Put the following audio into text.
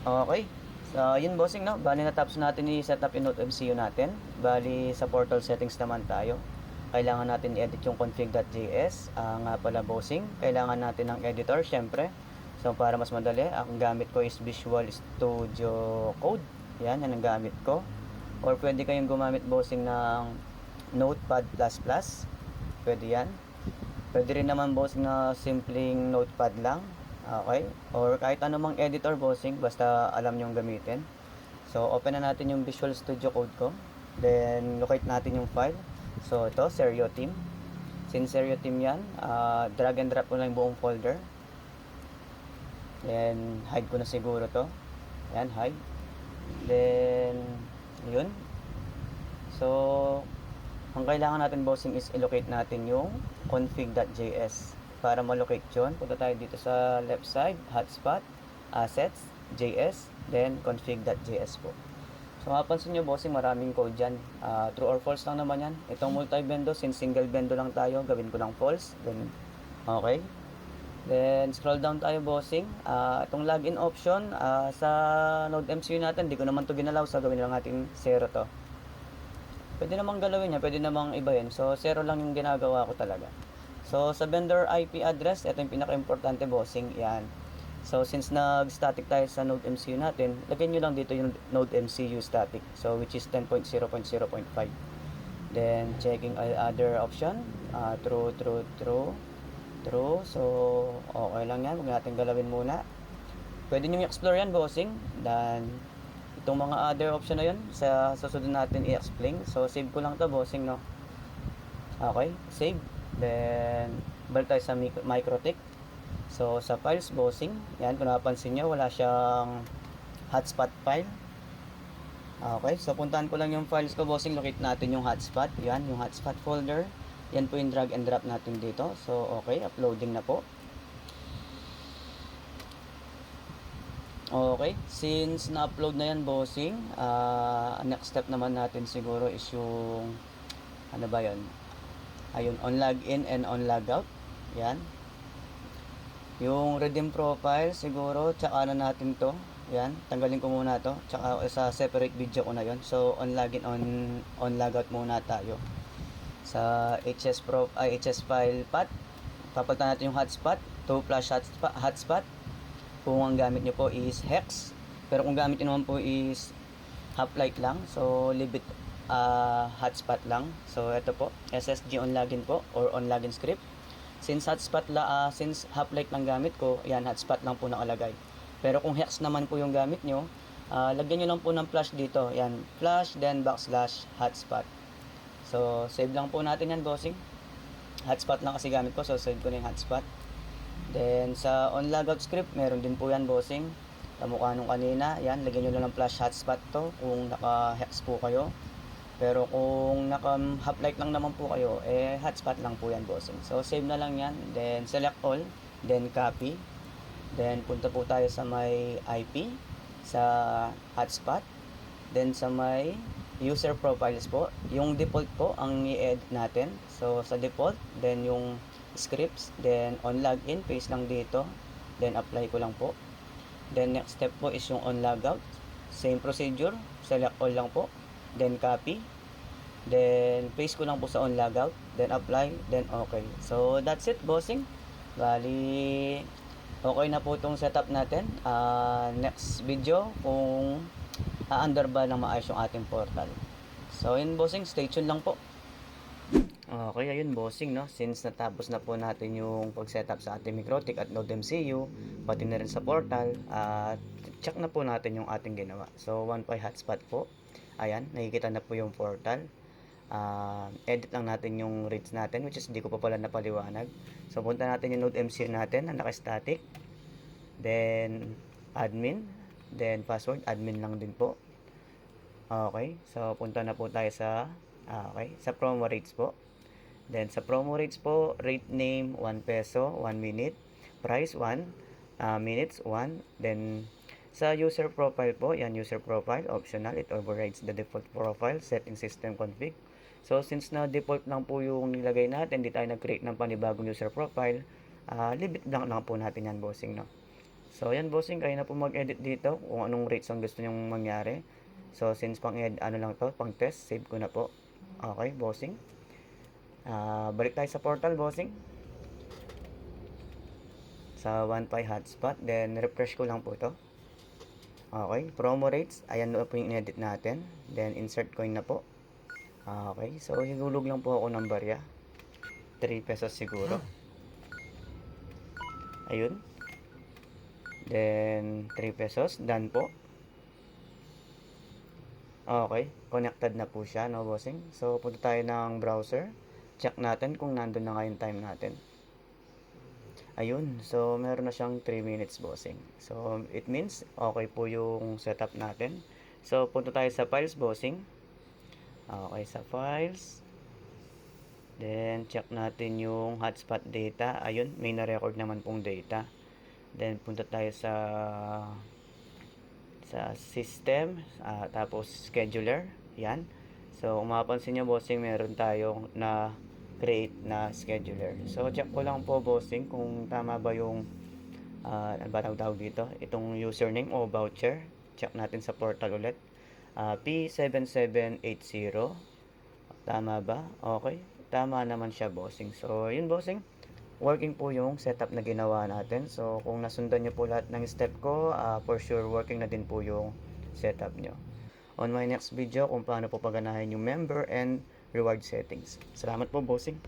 Okay. So, yun bossing, no? Bali natapos natin i-setup yung Node MCU natin. Bali sa portal settings naman tayo. Kailangan natin i-edit yung config.js. Nga pala bossing, kailangan natin ng editor syempre. So para mas madali, ang gamit ko is Visual Studio Code. Yan ang gamit ko. Or pwede kayong gumamit bossing ng Notepad++. Pwede yan. Pwede rin naman bossing na simpleng notepad lang. Okay? Or kahit anumang editor bossing, basta alam nyong gamitin. So, open na natin yung Visual Studio Code ko. Then, locate natin yung file. So, ito, Stereo Team. Since Stereo Team yan, drag and drop ko lang yung buong folder. Then, hide ko na siguro to. Ayan, hide. Then, yun. So, ang kailangan natin bossing is i-locate natin yung config.js. Para ma-locate yun, punta tayo dito sa left side, hotspot, assets, js, then config.js po. So mapapansin nyo bossing, maraming code dyan. True or false lang naman yan. Itong multi-bendo, since single bendo lang tayo, gawin ko lang false. Then, okay. Then, scroll down tayo bossing. Itong login option, sa Node MCU natin, di ko naman to ginalaw. So, gawin lang natin 0 to. Pwede namang galawin niya, pwede namang ibahin. So, 0 lang yung ginagawa ko talaga. So, sa vendor IP address, ito yung pinaka-importante bossing. Yan. So, since nag-static tayo sa Node MCU natin, lagyan nyo lang dito yung Node MCU static. So, which is 10.0.0.5. Then, checking other option. True. So, okay lang yan. Huwag natin galawin muna. Pwede nyo i-explore yan bossing. Then, itong mga other option na yun, sa susunod natin i-explain. So, save ko lang to bossing, no? Okay, save. Then, balik tayo sa MikroTik. So, sa files bossing, yan, kung napansin nyo, wala siyang hotspot file. Okay, so puntahan ko lang yung files ko bossing, locate natin yung hotspot. Yan, yung hotspot folder. Yan po yung drag and drop natin dito. So, okay, uploading na po. Okay, since na-upload na yan bossing, next step naman natin siguro is yung ano ba yun? Ayun, on login and on logout. Yan. Yung redeem profile siguro, tsaka na natin to. Yan, tanggalin ko muna to. Tsaka sa separate video ko na yon. So, on login, on logout muna tayo. Sa HS file path, papalitan natin yung hotspot, 2 flash hotspot. Kung ang gamit nyo po is hex, pero kung gamit nyo naman po is half-light lang, so leave it hotspot lang. So ito po, SSG on login po or on login script. Since since half-light lang gamit ko, yan hotspot lang po nakalagay. Pero kung hex naman po yung gamit nyo, lagyan nyo lang po ng flash dito. Yan, flash then backslash hotspot. So save lang po natin yan bossing. Hotspot lang kasi gamit ko, so save ko na yung hotspot. Then, sa on logout script, meron din po yan, bossing. Kamukha nung kanina. Yan, lagyan nyo lang ng flash hotspot to kung naka-hex po kayo. Pero kung naka-half-light lang naman po kayo, hotspot lang po yan, bossing. So, save na lang yan. Then, select all. Then, copy. Then, punta po tayo sa may IP. Sa hotspot. Then, sa may user profiles po. Yung default po, ang i-edit natin. So, sa default, then yung scripts, then on login, paste lang dito, then apply ko lang po. Then next step po is yung on logout, same procedure, select all lang po, then copy, then paste ko lang po sa on logout, then apply, then okay. So that's it bossing. Bali okay na po itong setup natin. Next video kung aandar ba ng maayos yung ating portal. So yun bossing, stay tuned lang po. Okay, ayun bossing, no? Since natapos na po natin yung pag-setup sa ating MikroTik at Node MCU, pati na rin sa portal, at check na po natin yung ating ginawa. So, 1.5 hotspot po. Ayan, nakikita na po yung portal. Edit lang natin yung reads natin, which is hindi ko pa pala napaliwanag. So, punta natin yung Node MCU natin na naka-static. Then, admin. Then, password, admin lang din po. Okay, so punta na po tayo sa sa promo rates po. Then sa promo rates po, rate name 1 peso, 1 minute, price 1, minutes 1. Then sa user profile po, yan user profile, optional, it overrides the default profile, setting system config. So since na default lang po yung nilagay natin, hindi tayo nag-create ng panibagong user profile, leave it blank lang po natin yan bossing, no? So, ayan bossing, kayo na po mag-edit dito kung anong rates ang gusto nyong mangyari. So, since ano lang to, pang test, save ko na po. Okay, bossing. Balik tayo sa portal, bossing. Sa 1.5 hotspot, then refresh ko lang po to. Okay, promo rates, ayan na po yung in-edit natin. Then, insert coin na po. Okay, so higulog lang po ako ng barya. 3 pesos siguro. Ayun. Then, 3 pesos. Done po. Okay, connected na po siya, no, bossing? So, punta tayo ng browser. Check natin kung nandun na nga yung time natin. Ayun, so meron na siyang 3 minutes, bossing. So, it means okay po yung setup natin. So, punta tayo sa files, bossing. Okay, sa files. Then, check natin yung hotspot data. Ayun, may na-record naman pong data. Then, punta tayo sa system, tapos scheduler. Yan. So, kung mapapansin nyo, bossing, meron tayong na create na scheduler. So, check ko lang po, bossing, kung tama ba yung ano ba tawag dito? Itong username o voucher. Check natin sa portal ulit. P7780. Tama ba? Okay. Tama naman siya, bossing. So, yun, bossing. Working po yung setup na ginawa natin. So, kung nasundan nyo po lahat ng step ko, for sure, working na din po yung setup nyo. On my next video, kung paano po paganahin yung member and reward settings. Salamat po, bossing.